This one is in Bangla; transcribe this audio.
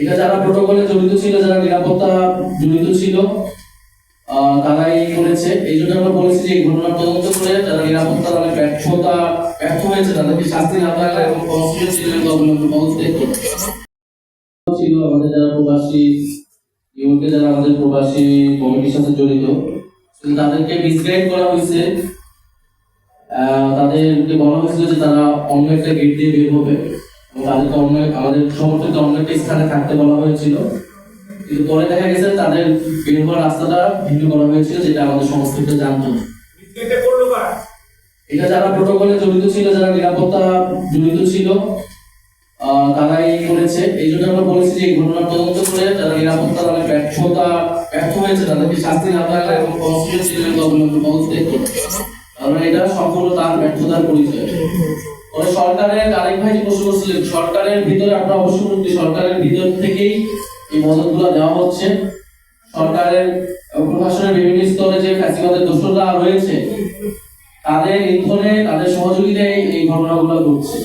এটা যারা প্রোটোকলে জড়িত ছিল, যারা নিরাপত্তা জড়িত ছিল, তারাই করেছে। এই জন্য আমরা বলেছি যে এই ঘটনা তদন্ত করে যারা নিরাপত্তা মানে ব্যর্থ হয়েছে তাদেরকে শাস্তি না দেওয়া এবং কনস্টিটিউশনাল গভর্নমেন্ট পদত্যাগ করতে ছিল। আমাদের যারা প্রবাসী ইউকে, যারা আমাদের প্রবাসী কমিটির সাথে জড়িত, তাদেরকে মিসগাইড করা হয়েছে। তাদেরকে বলা হয়েছিল যে তারা অন্য একটা গেট দিয়ে বের হবে এবং তাদেরকে অন্য আমাদের সমর্থিত অন্য একটা স্থানে থাকতে বলা হয়েছিল। কিন্তু পরে দেখা গেছে তাদের বের হওয়ার রাস্তাটা ভিন্ন করা হয়েছিল, যেটা আমাদের সমর্থকরা জানতো। এটা যারা প্রোটোকলে জড়িত ছিল, যারা নিরাপত্তা জড়িত ছিল, তারাই করেছে। এই জন্য আমরা বলেছি যে এই ঘটনা তদন্ত করে যারা নিরাপত্তা মানে ব্যর্থ হয়েছে তাদেরকে শাস্তি না দেওয়া এবং কনস্টিটিউশনাল গভর্নমেন্ট পদত্যাগ করতে। কারণ এটা সম্পূর্ণ তার ব্যর্থতার পরিচয়। পরে সরকারের আরেক ভাই যে প্রশ্ন করছিলেন, সরকারের ভিতরে আমরা অবশ্যই সরকারের ভিতর থেকেই এই মদতগুলো দেওয়া হচ্ছে। সরকারের প্রশাসনের বিভিন্ন স্তরে যে ফ্যাসিবাদের দোষররা রয়েছে তাদের ইন্ধনে, তাদের সহযোগিতায় এই ঘটনাগুলো ঘটছে।